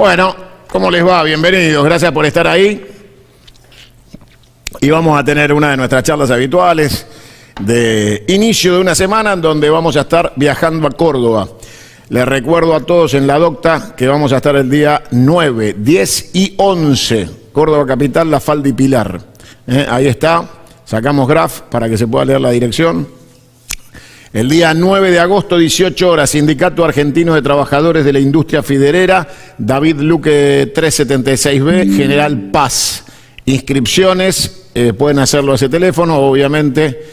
Bueno, ¿cómo les va? Bienvenidos, gracias por estar ahí. Y vamos a tener una de nuestras charlas habituales de inicio de una semana en donde vamos a estar viajando a Córdoba. Les recuerdo a todos en la docta que vamos a estar el día 9, 10 y 11, Córdoba Capital, La Falda y Pilar. Ahí está, sacamos graph para que se pueda leer la dirección. El día 9 de agosto, 18 horas, Sindicato Argentino de Trabajadores de la Industria Fiderera, David Luque 376B, General Paz. Inscripciones, pueden hacerlo a ese teléfono, obviamente,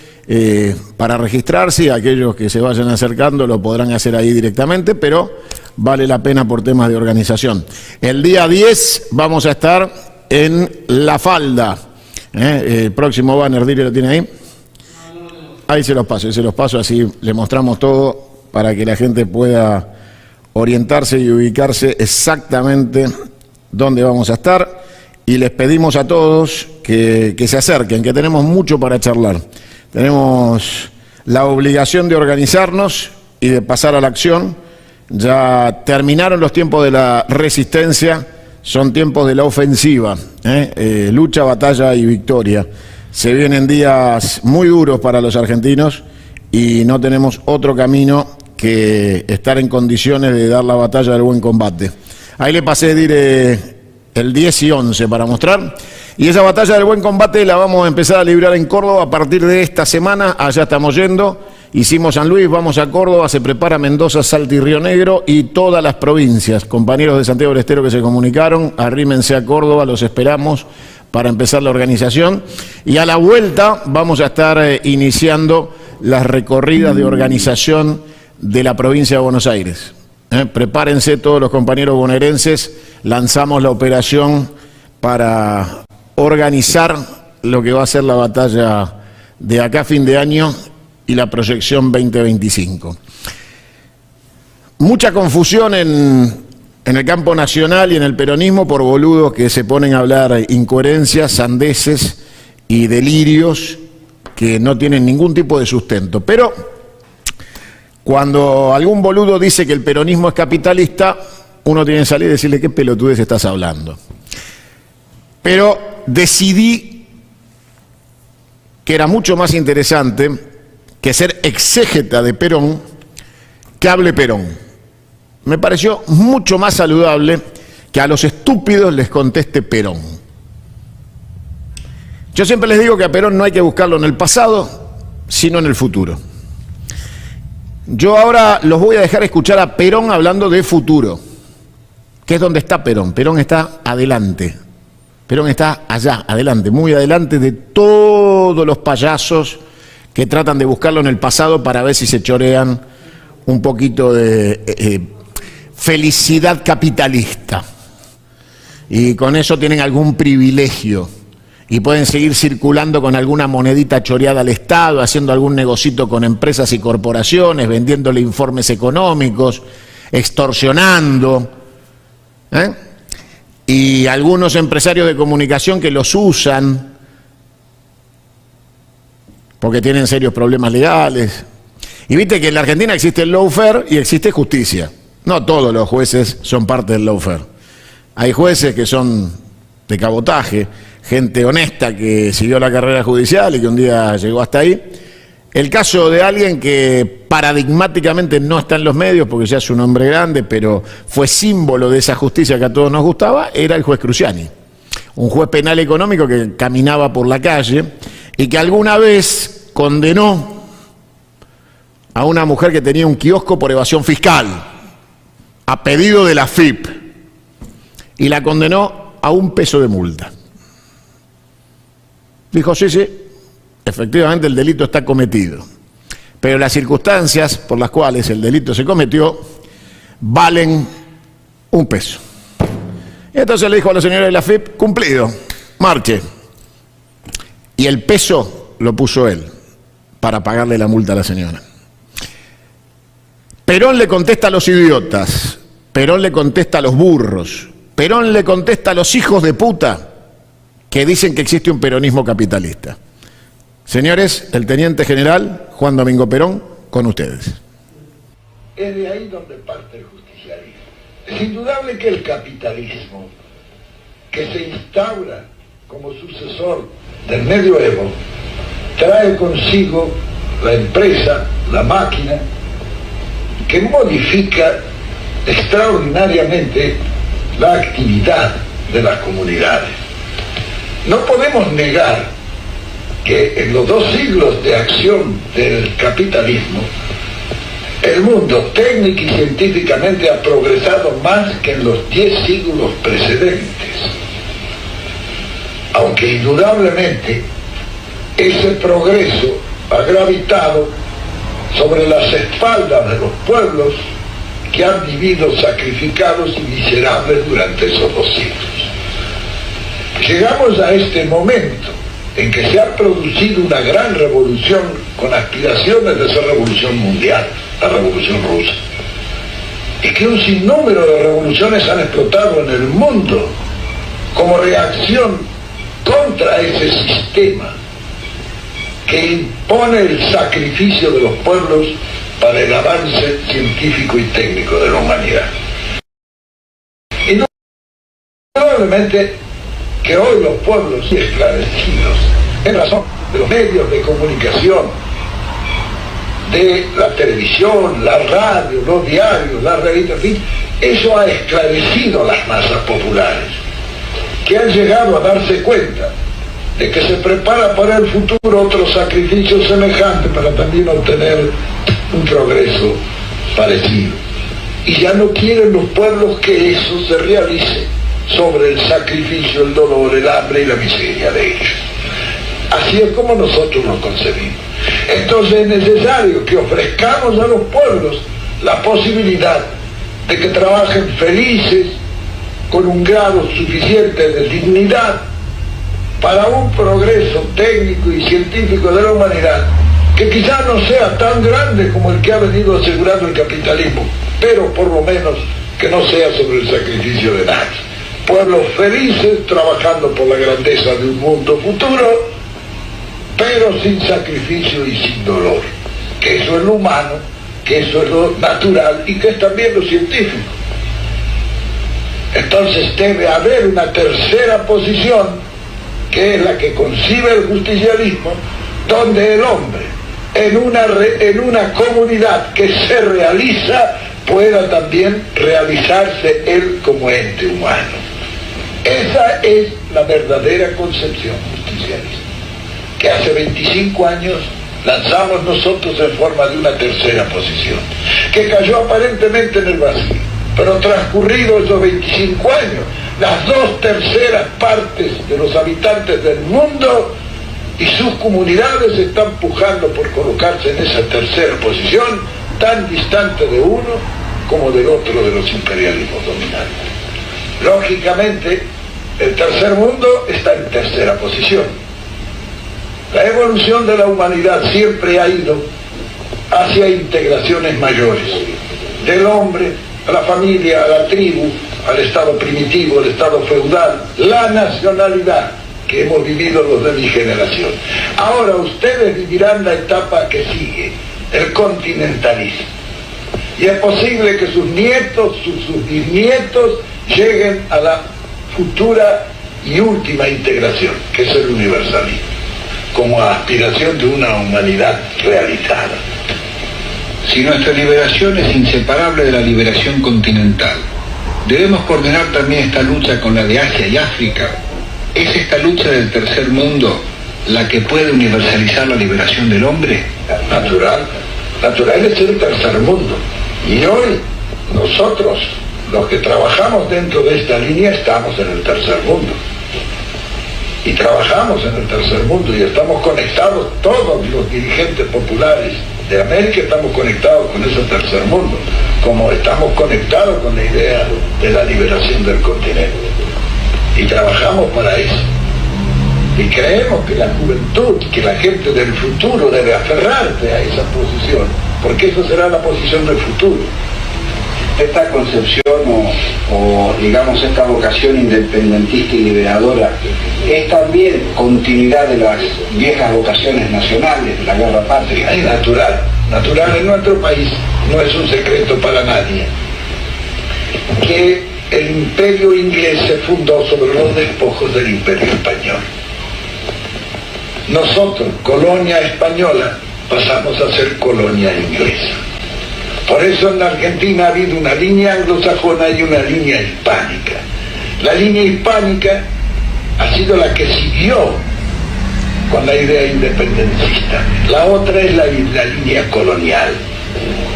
para registrarse, y aquellos que se vayan acercando lo podrán hacer ahí directamente, pero vale la pena por temas de organización. El día 10 vamos a estar en La Falda. El próximo banner, Dile, ¿lo tiene ahí? Ahí se los paso, así le mostramos todo para que la gente pueda orientarse y ubicarse exactamente dónde vamos a estar. Y les pedimos a todos que se acerquen, que tenemos mucho para charlar. Tenemos la obligación de organizarnos y de pasar a la acción. Ya terminaron los tiempos de la resistencia, son tiempos de la ofensiva, lucha, batalla y victoria. Se vienen días muy duros para los argentinos y no tenemos otro camino que estar en condiciones de dar la batalla del buen combate. Ahí le pasé, el 10 y 11 para mostrar. Y esa batalla del buen combate la vamos a empezar a librar en Córdoba a partir de esta semana. Allá estamos yendo. Hicimos San Luis, vamos a Córdoba, se prepara Mendoza, Salta y Río Negro y todas las provincias. Compañeros de Santiago del Estero que se comunicaron, arrímense a Córdoba, los esperamos para empezar la organización. Y a la vuelta vamos a estar iniciando las recorridas de organización de la provincia de Buenos Aires. Prepárense todos los compañeros bonaerenses, lanzamos la operación para organizar lo que va a ser la batalla de acá a fin de año y la proyección 2025. Mucha confusión en el campo nacional y en el peronismo por boludos que se ponen a hablar incoherencias, sandeces y delirios que no tienen ningún tipo de sustento. Pero cuando algún boludo dice que el peronismo es capitalista, uno tiene que salir y decirle qué pelotudez estás hablando. Pero decidí que era mucho más interesante que ser exégeta de Perón que hable Perón. Me pareció mucho más saludable que a los estúpidos les conteste Perón. Yo siempre les digo que a Perón no hay que buscarlo en el pasado, sino en el futuro. Yo ahora los voy a dejar escuchar a Perón hablando de futuro, que es donde está Perón. Perón está adelante. Perón está allá, adelante, muy adelante de todos los payasos que tratan de buscarlo en el pasado para ver si se chorean un poquito de felicidad capitalista. Y con eso tienen algún privilegio y pueden seguir circulando con alguna monedita choreada al Estado, haciendo algún negocito con empresas y corporaciones, vendiéndole informes económicos, extorsionando, y algunos empresarios de comunicación que los usan porque tienen serios problemas legales. Y viste que en la Argentina existe el lawfare y existe justicia. No todos los jueces son parte del lawfare. Hay jueces que son de cabotaje, gente honesta que siguió la carrera judicial y que un día llegó hasta ahí. El caso de alguien que paradigmáticamente no está en los medios porque ya es un hombre grande, pero fue símbolo de esa justicia que a todos nos gustaba, era el juez Cruciani. Un juez penal económico que caminaba por la calle y que alguna vez condenó a una mujer que tenía un kiosco por evasión fiscal, a pedido de la AFIP, y la condenó a $1 de multa. Dijo, sí, efectivamente el delito está cometido, pero las circunstancias por las cuales el delito se cometió valen $1. Y entonces le dijo a la señora de la AFIP, cumplido, marche. Y el peso lo puso él para pagarle la multa a la señora. Perón le contesta a los idiotas, Perón le contesta a los burros, Perón le contesta a los hijos de puta que dicen que existe un peronismo capitalista. Señores, el teniente general Juan Domingo Perón, con ustedes. Es de ahí donde parte el justicialismo. Es indudable que el capitalismo, que se instaura como sucesor del medioevo, trae consigo la empresa, la máquina, que modifica extraordinariamente la actividad de las comunidades. No podemos negar que en los 2 siglos de acción del capitalismo, el mundo técnico y científicamente ha progresado más que en los 10 siglos precedentes. Aunque indudablemente ese progreso ha gravitado sobre las espaldas de los pueblos que han vivido sacrificados y miserables durante esos 2 siglos. Llegamos a este momento en que se ha producido una gran revolución con aspiraciones de ser revolución mundial, la revolución rusa, y que un sinnúmero de revoluciones han explotado en el mundo como reacción contra ese sistema que impone el sacrificio de los pueblos para el avance científico y técnico de la humanidad. Indudablemente que hoy los pueblos esclarecidos, en razón de los medios de comunicación, de la televisión, la radio, los diarios, las revistas, en fin, eso ha esclarecido a las masas populares, que han llegado a darse cuenta de que se prepara para el futuro otro sacrificio semejante para también obtener un progreso parecido. Y ya no quieren los pueblos que eso se realice sobre el sacrificio, el dolor, el hambre y la miseria de ellos. Así es como nosotros lo concebimos. Entonces es necesario que ofrezcamos a los pueblos la posibilidad de que trabajen felices, con un grado suficiente de dignidad, para un progreso técnico y científico de la humanidad que quizás no sea tan grande como el que ha venido asegurando el capitalismo, pero por lo menos que no sea sobre el sacrificio de nadie. Pueblos felices trabajando por la grandeza de un mundo futuro, pero sin sacrificio y sin dolor, que eso es lo humano, que eso es lo natural y que es también lo científico. Entonces debe haber una tercera posición, que es la que concibe el justicialismo, donde el hombre, en una comunidad que se realiza, pueda también realizarse él como ente humano. Esa es la verdadera concepción justicialista, que hace 25 años lanzamos nosotros en forma de una tercera posición, que cayó aparentemente en el vacío, pero transcurridos esos 25 años, las 2/3 partes de los habitantes del mundo y sus comunidades están pujando por colocarse en esa tercera posición, tan distante de uno como del otro de los imperialismos dominantes. Lógicamente, el tercer mundo está en tercera posición. La evolución de la humanidad siempre ha ido hacia integraciones mayores, del hombre a la familia, a la tribu, al estado primitivo, al estado feudal, la nacionalidad que hemos vivido los de mi generación. Ahora ustedes vivirán la etapa que sigue, el continentalismo. Y es posible que sus nietos, sus bisnietos lleguen a la futura y última integración, que es el universalismo, como aspiración de una humanidad realizada. Si nuestra liberación es inseparable de la liberación continental, debemos coordinar también esta lucha con la de Asia y África. ¿Es esta lucha del tercer mundo la que puede universalizar la liberación del hombre? Natural es el tercer mundo. Y hoy nosotros, los que trabajamos dentro de esta línea, estamos en el tercer mundo. Y trabajamos en el tercer mundo y estamos conectados, todos los dirigentes populares de América estamos conectados con ese tercer mundo, como estamos conectados con la idea de la liberación del continente. Y trabajamos para eso. Y creemos que la juventud, que la gente del futuro debe aferrarse a esa posición, porque esa será la posición del futuro. Esta concepción o digamos esta vocación independentista y liberadora es también continuidad de las viejas vocaciones nacionales de la guerra patria. Es natural en nuestro país, no es un secreto para nadie. que el imperio inglés se fundó sobre los despojos del imperio español. Nosotros, colonia española, pasamos a ser colonia inglesa. Por eso en la Argentina ha habido una línea anglosajona y una línea hispánica. La línea hispánica ha sido la que siguió con la idea independentista. La otra es la línea colonial.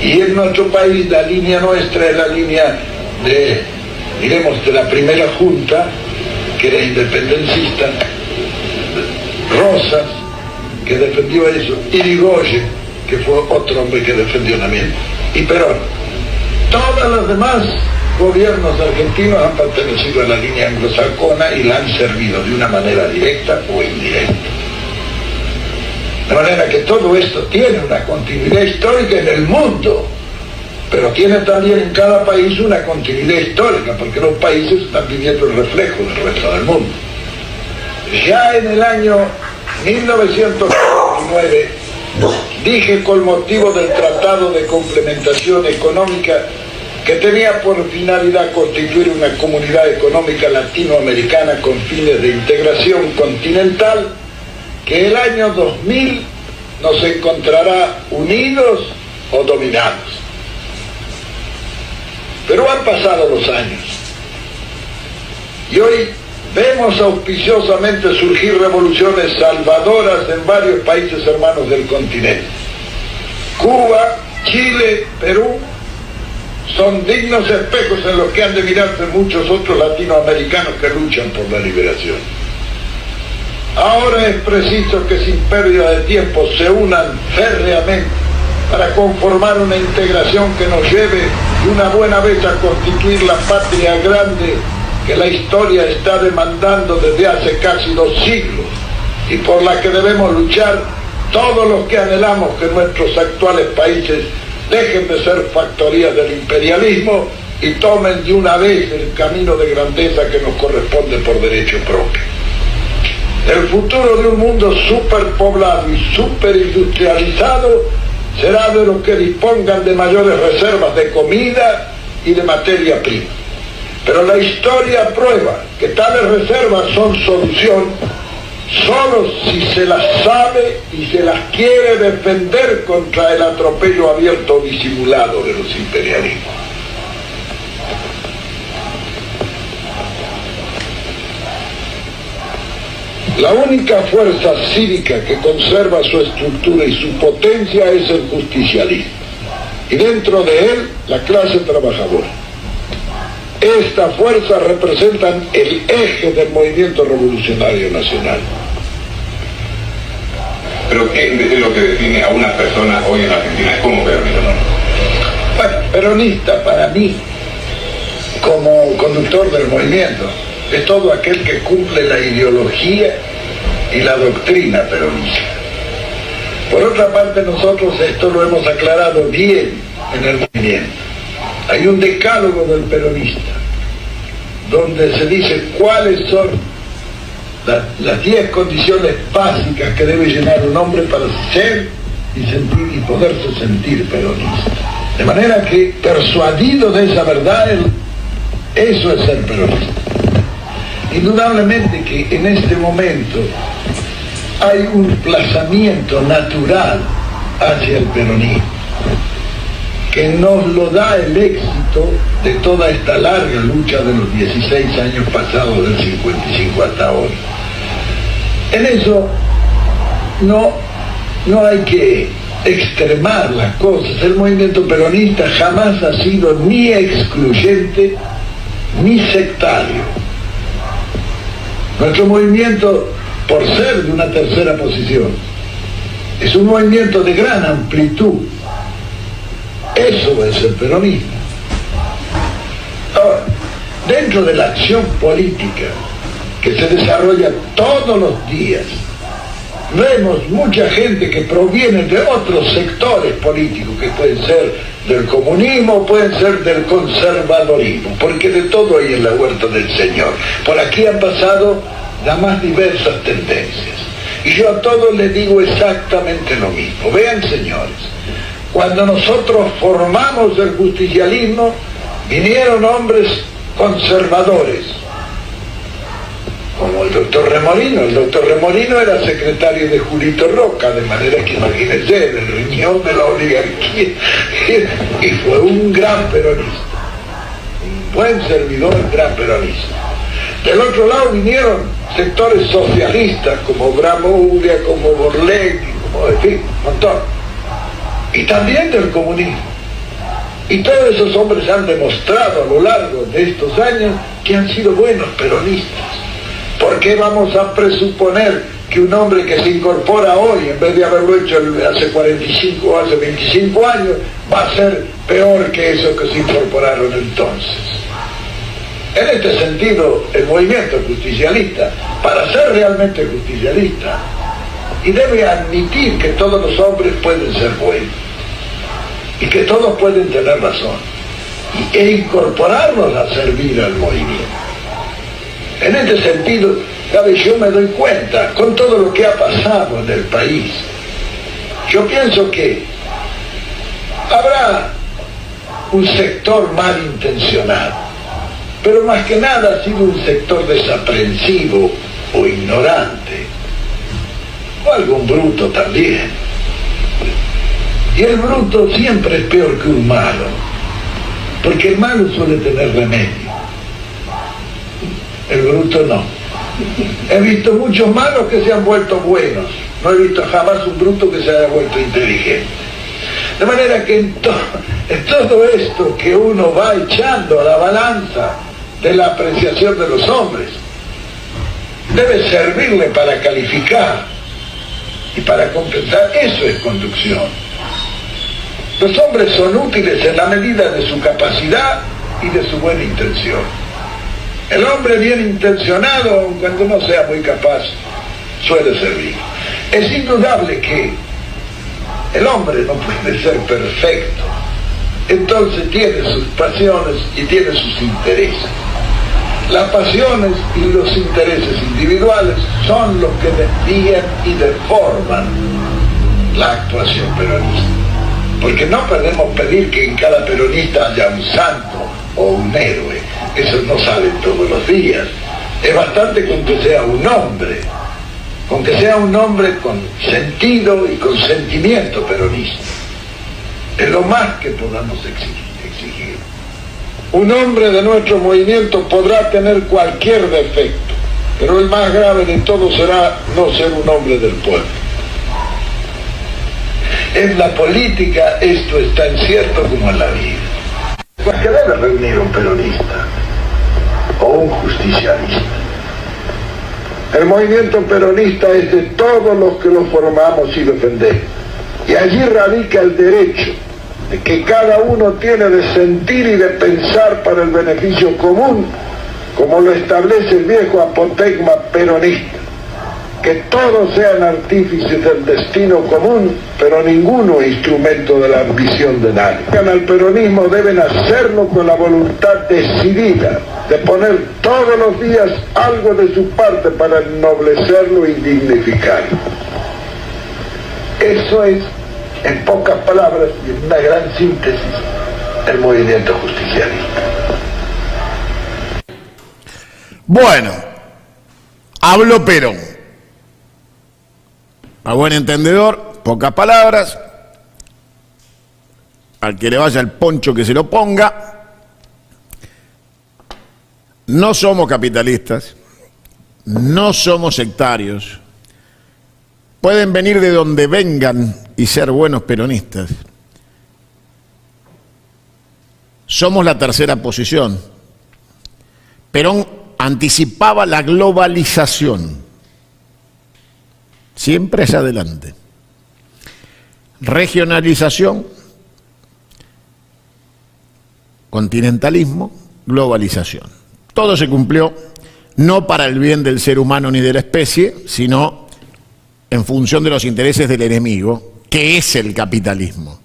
Y en nuestro país la línea nuestra es la línea de, diremos, de la primera junta, que era independencista, Rosas, que defendió eso, Irigoyen, que fue otro hombre que defendió también, y Perón. Todos los demás gobiernos argentinos han pertenecido a la línea anglosajona y la han servido de una manera directa o indirecta. De manera que todo esto tiene una continuidad histórica en el mundo, pero tiene también en cada país una continuidad histórica, porque los países están viviendo el reflejo del resto del mundo. Ya en el año 1949 dije, con motivo del Tratado de Complementación Económica, que tenía por finalidad constituir una comunidad económica latinoamericana con fines de integración continental, que el año 2000 nos encontrará unidos o dominados. Pero han pasado los años y hoy vemos auspiciosamente surgir revoluciones salvadoras en varios países hermanos del continente. Cuba, Chile, Perú son dignos espejos en los que han de mirarse muchos otros latinoamericanos que luchan por la liberación. Ahora es preciso que sin pérdida de tiempo se unan férreamente para conformar una integración que nos lleve de una buena vez a constituir la patria grande que la historia está demandando desde hace casi 2 siglos y por la que debemos luchar todos los que anhelamos que nuestros actuales países dejen de ser factorías del imperialismo y tomen de una vez el camino de grandeza que nos corresponde por derecho propio. El futuro de un mundo superpoblado y superindustrializado será de los que dispongan de mayores reservas de comida y de materia prima. Pero la historia prueba que tales reservas son solución solo si se las sabe y se las quiere defender contra el atropello abierto o disimulado de los imperialismos. La única fuerza cívica que conserva su estructura y su potencia es el justicialismo, y dentro de él la clase trabajadora. Esta fuerza representa el eje del movimiento revolucionario nacional. ¿Pero qué es lo que define a una persona hoy en Argentina como peronista? Bueno, peronista para mí, como conductor del movimiento, es todo aquel que cumple la ideología y la doctrina peronista. Por otra parte, nosotros esto lo hemos aclarado bien en el movimiento. Hay un decálogo del peronista, donde se dice cuáles son las 10 condiciones básicas que debe llenar un hombre para ser y sentir y poderse sentir peronista. De manera que, persuadido de esa verdad, eso es ser peronista. Indudablemente que en este momento hay un desplazamiento natural hacia el peronismo, que nos lo da el éxito de toda esta larga lucha de los 16 años pasados del 55 hasta ahora. En eso no hay que extremar las cosas. El movimiento peronista jamás ha sido ni excluyente ni sectario. Nuestro movimiento, por ser de una tercera posición, es un movimiento de gran amplitud. Eso es el peronismo. Ahora, dentro de la acción política que se desarrolla todos los días, vemos mucha gente que proviene de otros sectores políticos, que pueden ser del comunismo, pueden ser del conservadorismo, porque de todo hay en la huerta del Señor. Por aquí han pasado las más diversas tendencias. Y yo a todos les digo exactamente lo mismo. Vean, señores, cuando nosotros formamos el justicialismo, vinieron hombres conservadores, como el doctor Remolino. El doctor Remolino era secretario de Julito Roca, de manera que imagínense, el riñón de la oligarquía, y fue un gran peronista, un buen servidor, gran peronista. Del otro lado vinieron sectores socialistas como Bramuglia, como Borlegui, como, en fin, un montón, y también del comunismo. Y todos esos hombres han demostrado a lo largo de estos años que han sido buenos peronistas. ¿Por qué vamos a presuponer que un hombre que se incorpora hoy, en vez de haberlo hecho hace 45 o hace 25 años, va a ser peor que esos que se incorporaron entonces? En este sentido, el movimiento justicialista, para ser realmente justicialista, y debe admitir que todos los hombres pueden ser buenos, y que todos pueden tener razón, e incorporarlos a servir al movimiento. En este sentido, ¿sabes? Yo me doy cuenta, con todo lo que ha pasado en el país, yo pienso que habrá un sector malintencionado, pero más que nada ha sido un sector desaprensivo o ignorante, o algún bruto también. Y el bruto siempre es peor que un malo, porque el malo suele tener remedio, el bruto no. He visto muchos malos que se han vuelto buenos, no he visto jamás un bruto que se haya vuelto inteligente. De manera que en todo esto que uno va echando a la balanza de la apreciación de los hombres, debe servirle para calificar y para compensar. Eso es conducción. Los hombres son útiles en la medida de su capacidad y de su buena intención. El hombre bien intencionado, aun cuando no sea muy capaz, suele servir. Es indudable que el hombre no puede ser perfecto, entonces tiene sus pasiones y tiene sus intereses. Las pasiones y los intereses individuales son los que desvían y deforman la actuación peronista. Porque no podemos pedir que en cada peronista haya un santo o un héroe. Eso no sale todos los días. Es bastante con que sea un hombre, con que sea un hombre con sentido y con sentimiento peronista. Es lo más que podamos exigir. Un hombre de nuestro movimiento podrá tener cualquier defecto, pero el más grave de todo será no ser un hombre del pueblo. En la política esto es tan cierto como en la vida. ¿Qué debe reunir un peronista o un justicialista? El movimiento peronista es de todos los que lo formamos y defendemos. Y allí radica el derecho de que cada uno tiene de sentir y de pensar para el beneficio común, como lo establece el viejo apotegma peronista. Que todos sean artífices del destino común, pero ninguno instrumento de la ambición de nadie. Al peronismo deben hacerlo con la voluntad decidida de poner todos los días algo de su parte para ennoblecerlo y dignificarlo. Eso es, en pocas palabras y en una gran síntesis, el movimiento justicialista. Bueno, habló Perón. A buen entendedor, pocas palabras. Al que le vaya el poncho que se lo ponga. No somos capitalistas, no somos sectarios. Pueden venir de donde vengan y ser buenos peronistas. Somos la tercera posición. Perón anticipaba la globalización. Siempre hacia adelante. Regionalización, continentalismo, globalización. Todo se cumplió, no para el bien del ser humano ni de la especie, sino en función de los intereses del enemigo, que es el capitalismo.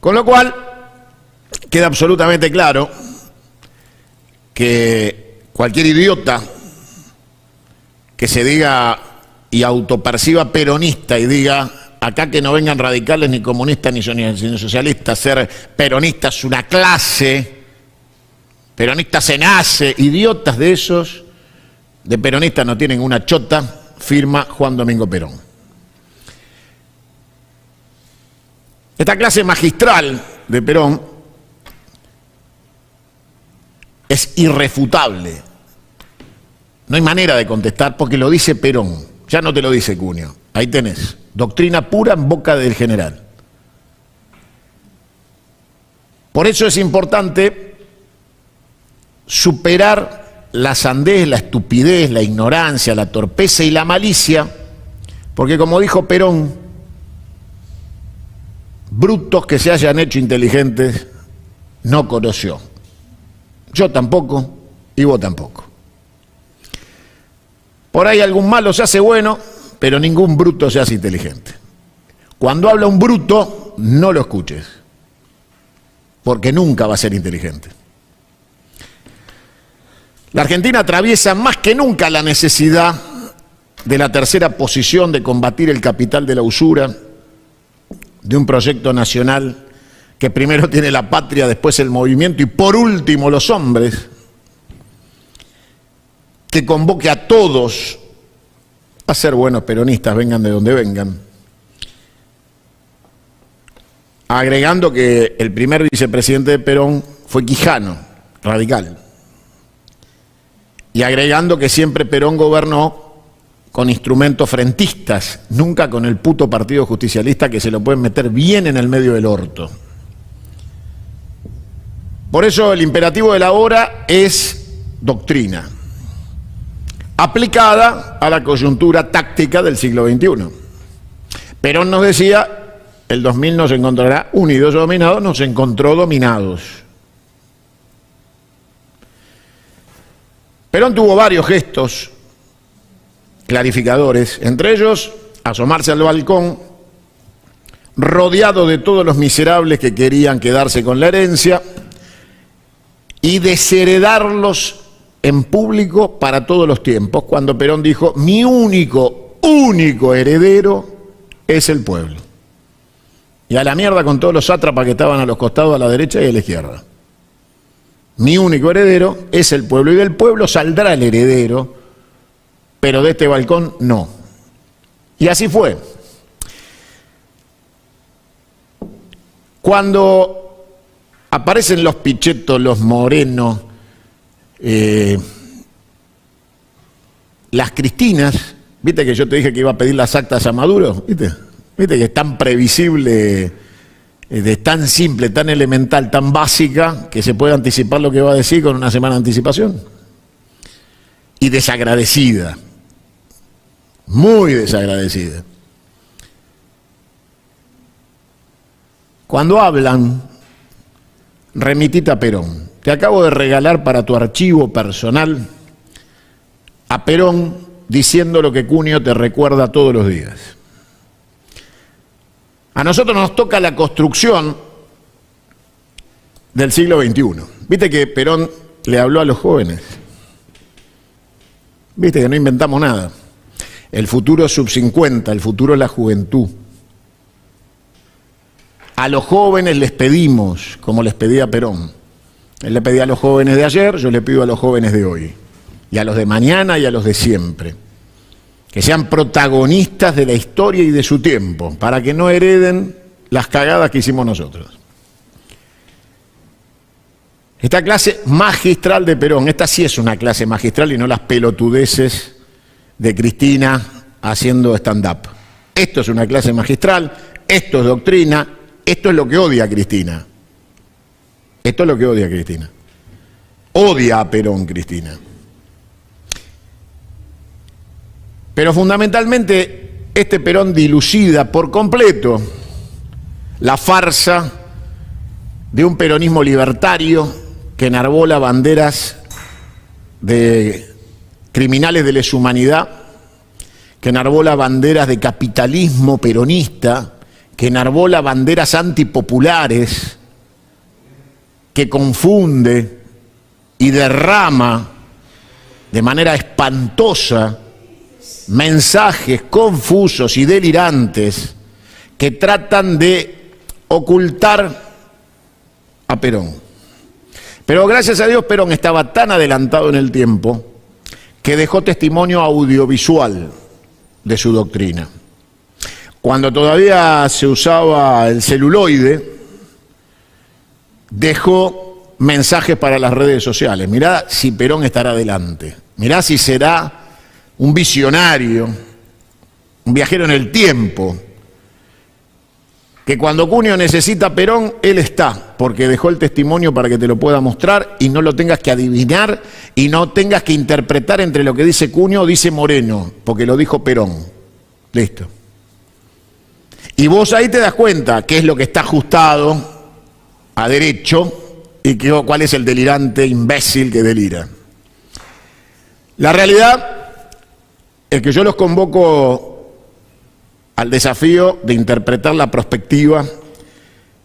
Con lo cual, queda absolutamente claro que cualquier idiota que se diga y autoperciba peronista y diga acá que no vengan radicales, ni comunistas, ni socialistas, ser peronista es una clase, peronista se nace, idiotas de esos, de peronistas no tienen una chota, firma Juan Domingo Perón. Esta clase magistral de Perón es irrefutable. No hay manera de contestar porque lo dice Perón, ya no te lo dice Cunio. Ahí tenés, doctrina pura en boca del general. Por eso es importante superar la sandez, la estupidez, la ignorancia, la torpeza y la malicia, porque como dijo Perón, brutos que se hayan hecho inteligentes no conoció. Yo tampoco y vos tampoco. Por ahí algún malo se hace bueno, pero ningún bruto se hace inteligente. Cuando habla un bruto, no lo escuches, porque nunca va a ser inteligente. La Argentina atraviesa más que nunca la necesidad de la tercera posición de combatir el capital de la usura, de un proyecto nacional que primero tiene la patria, después el movimiento y por último los hombres, que convoque a todos a ser buenos peronistas, vengan de donde vengan, agregando que el primer vicepresidente de Perón fue Quijano, radical, y agregando que siempre Perón gobernó con instrumentos frentistas, nunca con el puto partido justicialista que se lo pueden meter bien en el medio del orto. Por eso el imperativo de la hora es doctrina, aplicada a la coyuntura táctica del siglo XXI. Perón nos decía, el 2000 nos encontrará unidos o dominados, nos encontró dominados. Perón tuvo varios gestos clarificadores, entre ellos asomarse al balcón, rodeado de todos los miserables que querían quedarse con la herencia, y desheredarlos en público para todos los tiempos, cuando Perón dijo, mi único heredero es el pueblo. Y a la mierda con todos los sátrapas que estaban a los costados, a la derecha y a la izquierda. Mi único heredero es el pueblo, y del pueblo saldrá el heredero, pero de este balcón no. Y así fue. Cuando aparecen los Pichetto, los Moreno, las Cristinas, viste que yo te dije que iba a pedir las actas a Maduro, viste que es tan previsible, tan simple, tan elemental, tan básica, que se puede anticipar lo que va a decir con una semana de anticipación. Y desagradecida, muy desagradecida. Cuando hablan, remitite a Perón. Te acabo de regalar para tu archivo personal a Perón diciendo lo que Cunio te recuerda todos los días. A nosotros nos toca la construcción del siglo XXI. Viste que Perón le habló a los jóvenes. Viste que no inventamos nada. El futuro es sub-50, el futuro es la juventud. A los jóvenes les pedimos, como les pedía Perón. Él le pedía a los jóvenes de ayer, yo le pido a los jóvenes de hoy. Y a los de mañana y a los de siempre. Que sean protagonistas de la historia y de su tiempo, para que no hereden las cagadas que hicimos nosotros. Esta clase magistral de Perón, esta sí es una clase magistral y no las pelotudeces de Cristina haciendo stand-up. Esto es una clase magistral, esto es doctrina, esto es lo que odia a Cristina. Esto es lo que odia a Cristina. Odia a Perón, Cristina. Pero fundamentalmente este Perón dilucida por completo la farsa de un peronismo libertario que enarbola banderas de criminales de lesa humanidad, que enarbola banderas de capitalismo peronista, que enarbola banderas antipopulares, que confunde y derrama de manera espantosa mensajes confusos y delirantes que tratan de ocultar a Perón. Pero gracias a Dios Perón estaba tan adelantado en el tiempo que dejó testimonio audiovisual de su doctrina. Cuando todavía se usaba el celuloide, dejó mensajes para las redes sociales. Mirá si Perón estará adelante. Mirá si será un visionario, un viajero en el tiempo, que cuando Cunio necesita a Perón, él está, porque dejó el testimonio para que te lo pueda mostrar y no lo tengas que adivinar y no tengas que interpretar entre lo que dice Cunio o dice Moreno, porque lo dijo Perón. Listo. Y vos ahí te das cuenta qué es lo que está ajustado a derecho y cuál es el delirante imbécil que delira. La realidad es que yo los convoco al desafío de interpretar la perspectiva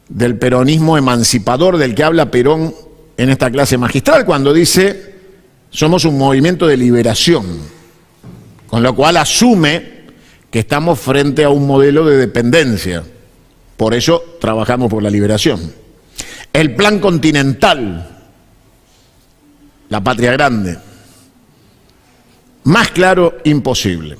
del peronismo emancipador del que habla Perón en esta clase magistral cuando dice somos un movimiento de liberación, con lo cual asume que estamos frente a un modelo de dependencia, por eso trabajamos por la liberación. El plan continental, la patria grande, más claro imposible.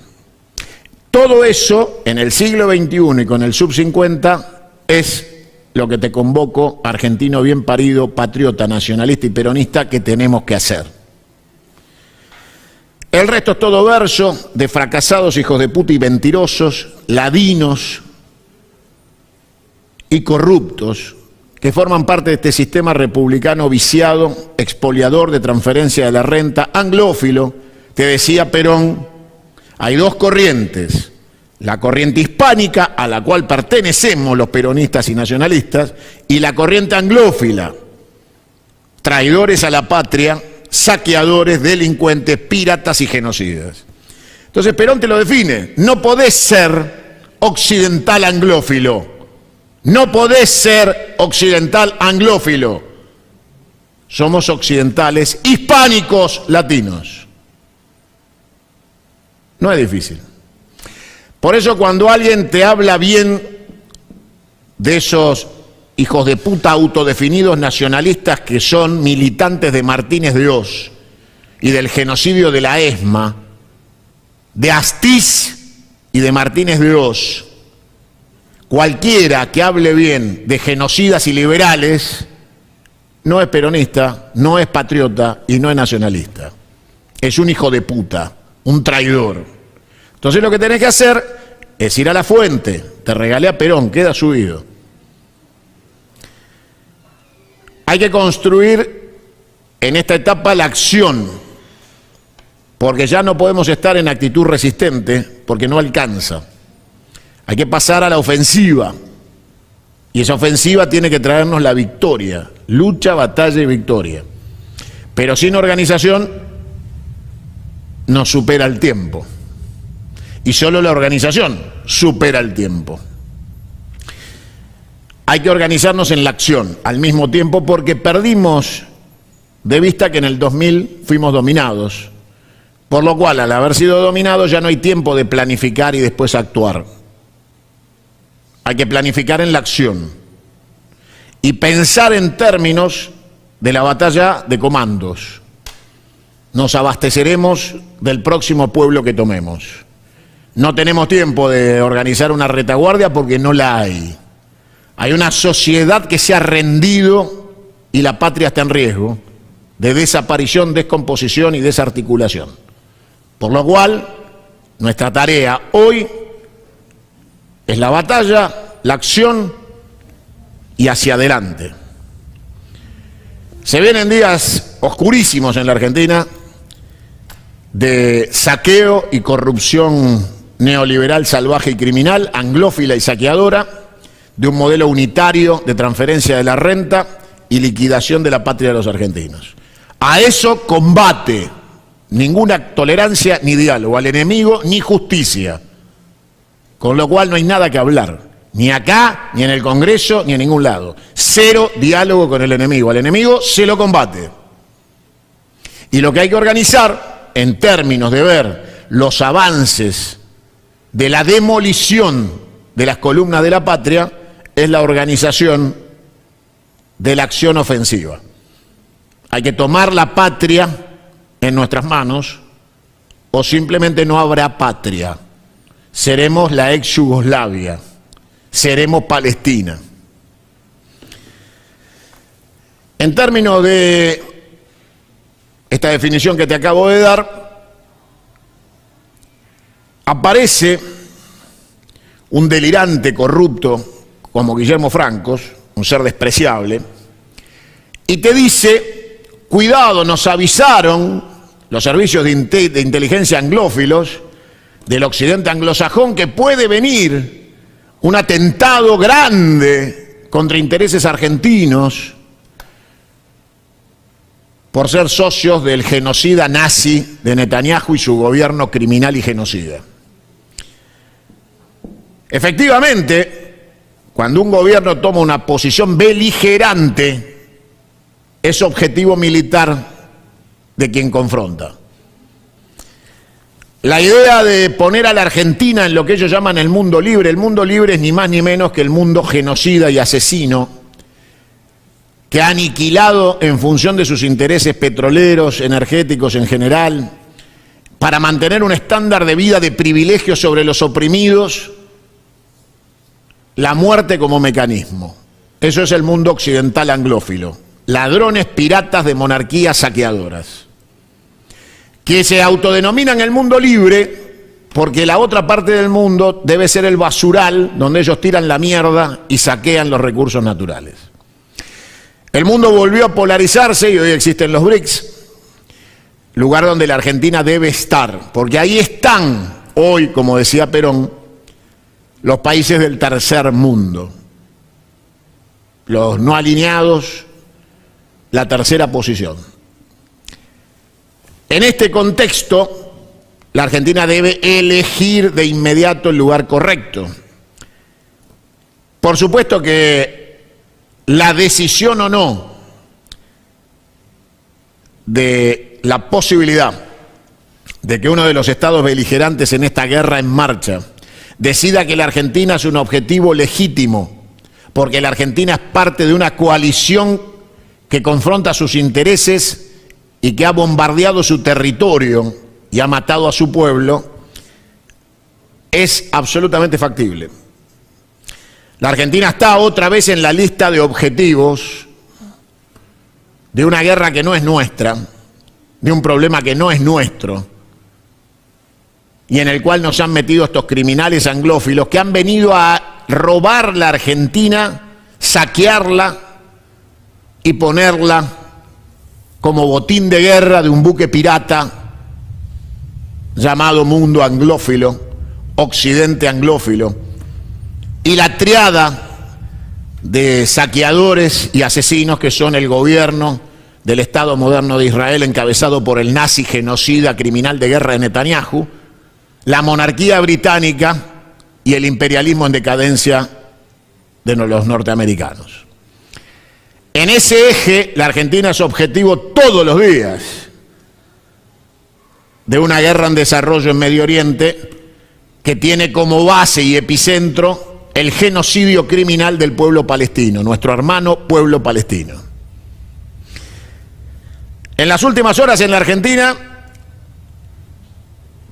Todo eso en el siglo XXI y con el sub-50 es lo que te convoco, argentino bien parido, patriota, nacionalista y peronista, que tenemos que hacer. El resto es todo verso de fracasados hijos de puta y mentirosos, ladinos y corruptos que forman parte de este sistema republicano viciado, expoliador de transferencia de la renta, anglófilo. Te decía Perón, hay dos corrientes, la corriente hispánica, a la cual pertenecemos los peronistas y nacionalistas, y la corriente anglófila, traidores a la patria, saqueadores, delincuentes, piratas y genocidas. Entonces Perón te lo define, no podés ser occidental anglófilo, no podés ser occidental anglófilo, somos occidentales hispánicos latinos. No es difícil. Por eso cuando alguien te habla bien de esos hijos de puta autodefinidos nacionalistas que son militantes de Martínez de Oz y del genocidio de la ESMA, de Astiz y de Martínez de Oz, cualquiera que hable bien de genocidas y liberales no es peronista, no es patriota y no es nacionalista. Es un hijo de puta, un traidor. Entonces lo que tenés que hacer es ir a la fuente. Te regalé a Perón, queda subido. Hay que construir en esta etapa la acción, porque ya no podemos estar en actitud resistente, porque no alcanza. Hay que pasar a la ofensiva, y esa ofensiva tiene que traernos la victoria, lucha, batalla y victoria. Pero sin organización nos supera el tiempo, y solo la organización supera el tiempo. Hay que organizarnos en la acción al mismo tiempo, porque perdimos de vista que en el 2000 fuimos dominados, por lo cual al haber sido dominados ya no hay tiempo de planificar y después actuar. Hay que planificar en la acción y pensar en términos de la batalla de comandos. Nos abasteceremos del próximo pueblo que tomemos. No tenemos tiempo de organizar una retaguardia porque no la hay. Hay una sociedad que se ha rendido y la patria está en riesgo de desaparición, descomposición y desarticulación. Por lo cual, nuestra tarea hoy es la batalla, la acción y hacia adelante. Se vienen días oscurísimos en la Argentina de saqueo y corrupción neoliberal, salvaje y criminal, anglófila y saqueadora, de un modelo unitario de transferencia de la renta y liquidación de la patria de los argentinos. A eso combate, ninguna tolerancia ni diálogo al enemigo ni justicia, con lo cual no hay nada que hablar, ni acá, ni en el Congreso, ni en ningún lado. Cero diálogo con el enemigo, al enemigo se lo combate. Y lo que hay que organizar, en términos de ver los avances de la demolición de las columnas de la patria es la organización de la acción ofensiva. Hay que tomar la patria en nuestras manos o simplemente no habrá patria. Seremos la ex Yugoslavia, seremos Palestina. En términos de esta definición que te acabo de dar, aparece un delirante corrupto como Guillermo Francos, un ser despreciable, y te dice: cuidado, nos avisaron los servicios de inteligencia anglófilos del occidente anglosajón que puede venir un atentado grande contra intereses argentinos por ser socios del genocida nazi de Netanyahu y su gobierno criminal y genocida. Efectivamente, cuando un gobierno toma una posición beligerante, es objetivo militar de quien confronta. La idea de poner a la Argentina en lo que ellos llaman el mundo libre es ni más ni menos que el mundo genocida y asesino que ha aniquilado en función de sus intereses petroleros, energéticos en general, para mantener un estándar de vida de privilegio sobre los oprimidos, la muerte como mecanismo. Eso es el mundo occidental anglófilo. Ladrones, piratas de monarquías saqueadoras, que se autodenominan el mundo libre porque la otra parte del mundo debe ser el basural donde ellos tiran la mierda y saquean los recursos naturales. El mundo volvió a polarizarse y hoy existen los BRICS, lugar donde la Argentina debe estar, porque ahí están hoy, como decía Perón, los países del tercer mundo, los no alineados, la tercera posición. En este contexto, la Argentina debe elegir de inmediato el lugar correcto. Por supuesto que la decisión o no de la posibilidad de que uno de los estados beligerantes en esta guerra en marcha decida que la Argentina es un objetivo legítimo, porque la Argentina es parte de una coalición que confronta sus intereses y que ha bombardeado su territorio y ha matado a su pueblo, es absolutamente factible. La Argentina está otra vez en la lista de objetivos de una guerra que no es nuestra, de un problema que no es nuestro, y en el cual nos han metido estos criminales anglófilos que han venido a robar la Argentina, saquearla y ponerla como botín de guerra de un buque pirata llamado mundo anglófilo, occidente anglófilo, y la triada de saqueadores y asesinos que son el gobierno del Estado moderno de Israel encabezado por el nazi genocida criminal de guerra de Netanyahu, la monarquía británica y el imperialismo en decadencia de los norteamericanos. En ese eje, la Argentina es objetivo todos los días de una guerra en desarrollo en Medio Oriente que tiene como base y epicentro el genocidio criminal del pueblo palestino, nuestro hermano pueblo palestino. En las últimas horas en la Argentina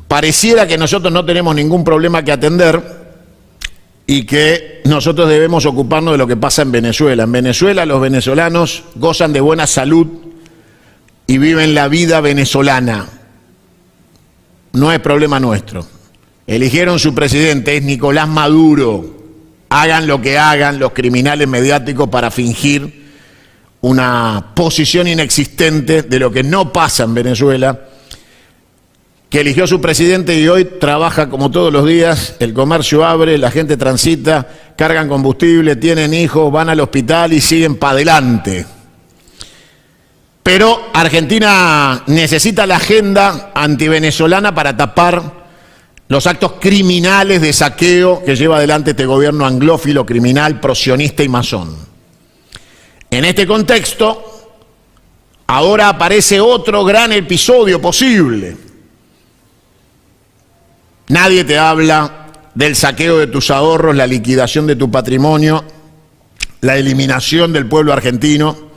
pareciera que nosotros no tenemos ningún problema que atender y que nosotros debemos ocuparnos de lo que pasa en Venezuela. En Venezuela los venezolanos gozan de buena salud y viven la vida venezolana. No es problema nuestro. Eligieron su presidente, es Nicolás Maduro. Hagan lo que hagan los criminales mediáticos para fingir una posición inexistente de lo que no pasa en Venezuela, que eligió su presidente y hoy trabaja como todos los días, el comercio abre, la gente transita, cargan combustible, tienen hijos, van al hospital y siguen para adelante. Pero Argentina necesita la agenda antivenezolana para tapar los actos criminales de saqueo que lleva adelante este gobierno anglófilo, criminal, prosionista y masón. En este contexto, ahora aparece otro gran episodio posible. Nadie te habla del saqueo de tus ahorros, la liquidación de tu patrimonio, la eliminación del pueblo argentino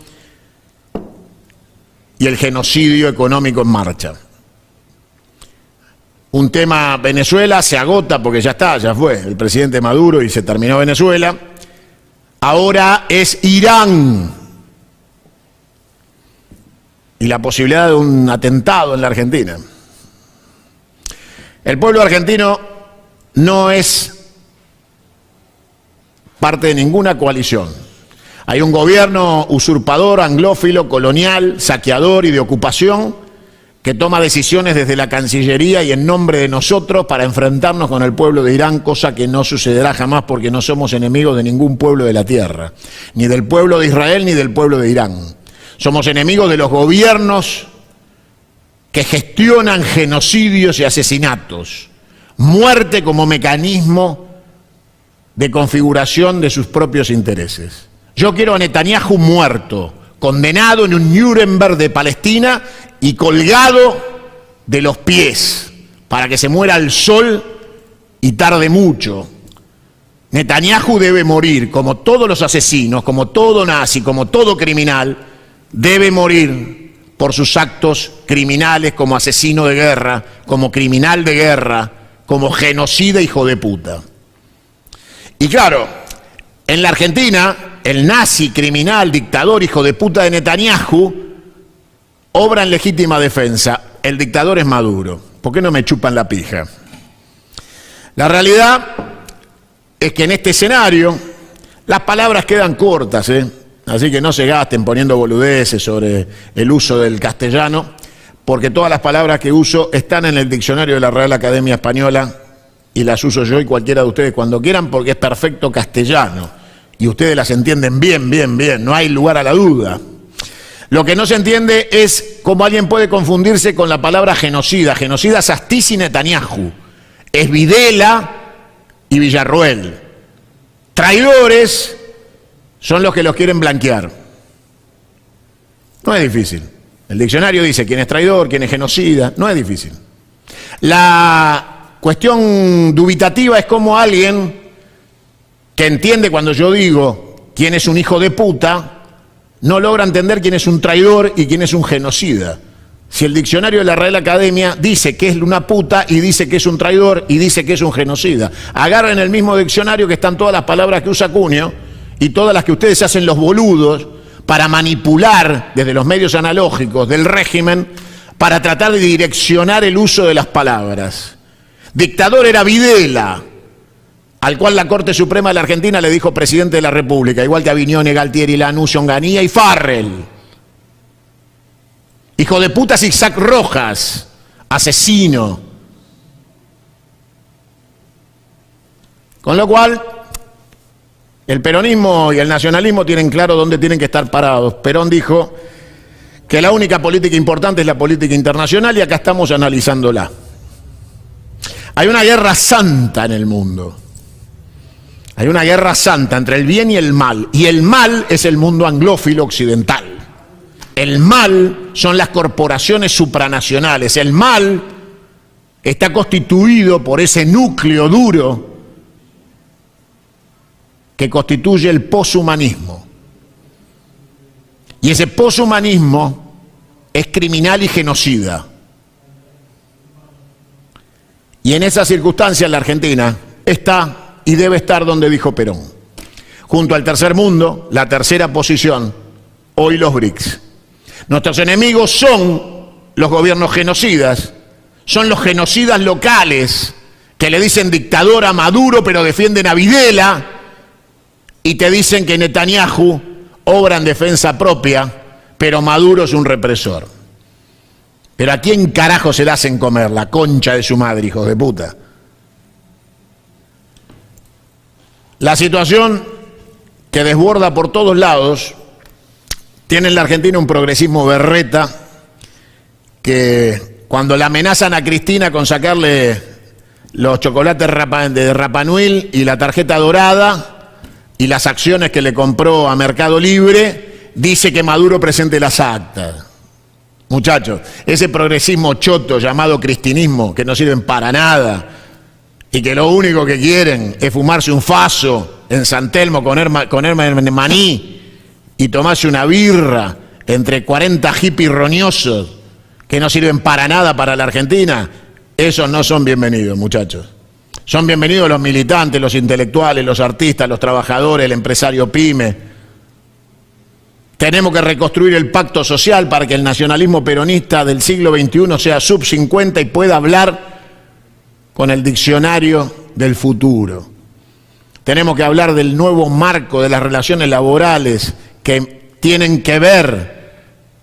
y el genocidio económico en marcha. Un tema, Venezuela se agota porque ya está, ya fue el presidente Maduro y se terminó Venezuela. Ahora es Irán y la posibilidad de un atentado en la Argentina. El pueblo argentino no es parte de ninguna coalición. Hay un gobierno usurpador, anglófilo, colonial, saqueador y de ocupación que toma decisiones desde la Cancillería y en nombre de nosotros para enfrentarnos con el pueblo de Irán, cosa que no sucederá jamás porque no somos enemigos de ningún pueblo de la tierra, ni del pueblo de Israel ni del pueblo de Irán. Somos enemigos de los gobiernos que gestionan genocidios y asesinatos, muerte como mecanismo de configuración de sus propios intereses. Yo quiero a Netanyahu muerto, condenado en un Nuremberg de Palestina y colgado de los pies, para que se muera al sol y tarde mucho. Netanyahu debe morir, como todos los asesinos, como todo nazi, como todo criminal, debe morir por sus actos criminales como asesino de guerra, como criminal de guerra, como genocida hijo de puta. Y claro, en la Argentina, el nazi, criminal, dictador, hijo de puta de Netanyahu, obra en legítima defensa. El dictador es Maduro. ¿Por qué no me chupan la pija? La realidad es que en este escenario las palabras quedan cortas, así que no se gasten poniendo boludeces sobre el uso del castellano, porque todas las palabras que uso están en el diccionario de la Real Academia Española y las uso yo y cualquiera de ustedes cuando quieran, porque es perfecto castellano y ustedes las entienden bien, bien, bien, no hay lugar a la duda. Lo que no se entiende es cómo alguien puede confundirse con la palabra genocida. Genocida es Astiz y Netanyahu, es Videla y Villarroel. Traidores son los que los quieren blanquear. No es difícil. El diccionario dice quién es traidor, quién es genocida, no es difícil. La cuestión dubitativa es cómo alguien que entiende cuando yo digo quién es un hijo de puta, no logra entender quién es un traidor y quién es un genocida. Si el diccionario de la Real Academia dice que es una puta y dice que es un traidor y dice que es un genocida. Agarren el mismo diccionario que están todas las palabras que usa Cunio y todas las que ustedes hacen los boludos para manipular desde los medios analógicos del régimen para tratar de direccionar el uso de las palabras. Dictador era Videla, al cual la Corte Suprema de la Argentina le dijo presidente de la República, igual que a Viñone, Galtieri, Lanús, Onganía y Farrell. Hijo de puta es Isaac Rojas, asesino. Con lo cual, el peronismo y el nacionalismo tienen claro dónde tienen que estar parados. Perón dijo que la única política importante es la política internacional y acá estamos analizándola. Hay una guerra santa en el mundo. Hay una guerra santa entre el bien y el mal. Y el mal es el mundo anglófilo occidental. El mal son las corporaciones supranacionales. El mal está constituido por ese núcleo duro que constituye el poshumanismo. Y ese poshumanismo es criminal y genocida. Y en esas circunstancias la Argentina está y debe estar donde dijo Perón. Junto al tercer mundo, la tercera posición, hoy los BRICS. Nuestros enemigos son los gobiernos genocidas, son los genocidas locales que le dicen dictador a Maduro pero defienden a Videla y te dicen que Netanyahu obra en defensa propia, pero Maduro es un represor. Pero ¿a quién carajo se la hacen comer? La concha de su madre, hijos de puta. La situación que desborda por todos lados tiene en la Argentina un progresismo berreta que cuando le amenazan a Cristina con sacarle los chocolates de Rapa Nui y la tarjeta dorada y las acciones que le compró a Mercado Libre, dice que Maduro presente las actas. Muchachos, ese progresismo choto llamado cristinismo, que no sirven para nada, y que lo único que quieren es fumarse un faso en San Telmo con maní y tomarse una birra entre 40 hippies roñosos que no sirven para nada para la Argentina, esos no son bienvenidos, muchachos. Son bienvenidos los militantes, los intelectuales, los artistas, los trabajadores, el empresario pyme. Tenemos que reconstruir el pacto social para que el nacionalismo peronista del siglo XXI sea sub 50 y pueda hablar con el diccionario del futuro. Tenemos que hablar del nuevo marco de las relaciones laborales que tienen que ver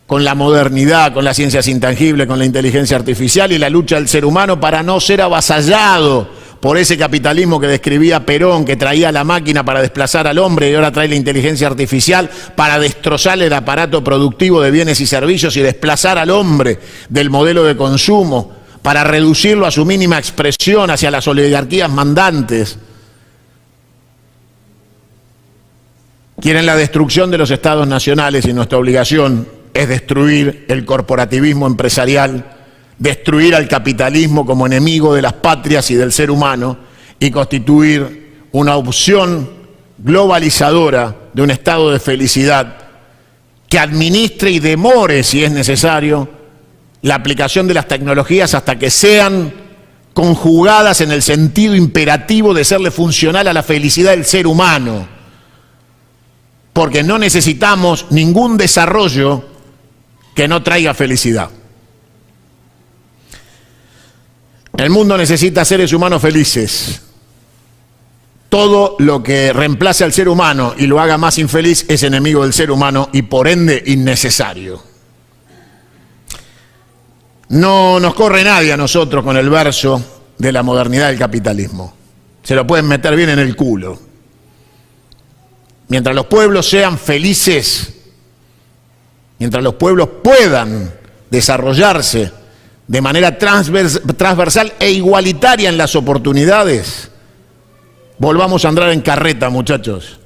con la modernidad, con las ciencias intangibles, con la inteligencia artificial y la lucha del ser humano para no ser avasallado por ese capitalismo que describía Perón, que traía la máquina para desplazar al hombre y ahora trae la inteligencia artificial para destrozar el aparato productivo de bienes y servicios y desplazar al hombre del modelo de consumo para reducirlo a su mínima expresión hacia las oligarquías mandantes. Quieren la destrucción de los estados nacionales y nuestra obligación es destruir el corporativismo empresarial, destruir al capitalismo como enemigo de las patrias y del ser humano y constituir una opción globalizadora de un estado de felicidad que administre y demore, si es necesario, la aplicación de las tecnologías hasta que sean conjugadas en el sentido imperativo de serle funcional a la felicidad del ser humano. Porque no necesitamos ningún desarrollo que no traiga felicidad. El mundo necesita seres humanos felices. Todo lo que reemplace al ser humano y lo haga más infeliz es enemigo del ser humano y por ende innecesario. No nos corre nadie a nosotros con el verso de la modernidad del capitalismo. Se lo pueden meter bien en el culo. Mientras los pueblos sean felices, mientras los pueblos puedan desarrollarse de manera transversal e igualitaria en las oportunidades, volvamos a andar en carreta, muchachos.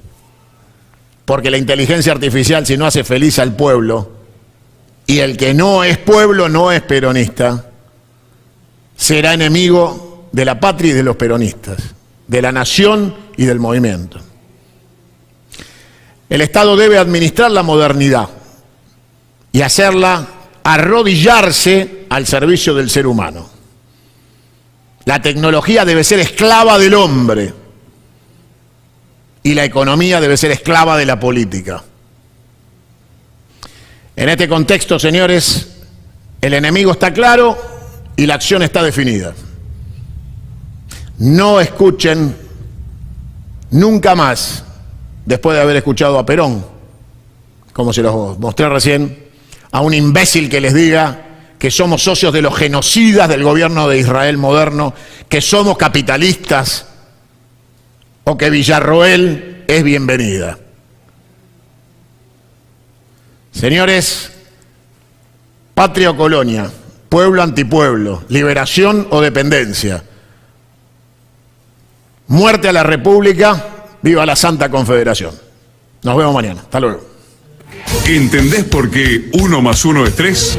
Porque la inteligencia artificial, si no hace feliz al pueblo, y el que no es pueblo no es peronista, será enemigo de la patria y de los peronistas, de la nación y del movimiento. El Estado debe administrar la modernidad y hacerla arrodillarse al servicio del ser humano. La tecnología debe ser esclava del hombre y la economía debe ser esclava de la política. En este contexto, señores, el enemigo está claro y la acción está definida. No escuchen nunca más, después de haber escuchado a Perón, como se los mostré recién, a un imbécil que les diga que somos socios de los genocidas del gobierno de Israel moderno, que somos capitalistas o que Villarroel es bienvenida. Señores, patria o colonia, pueblo antipueblo, liberación o dependencia, muerte a la República, viva la Santa Confederación. Nos vemos mañana. Hasta luego. ¿Entendés por qué 1 más 1 es 3?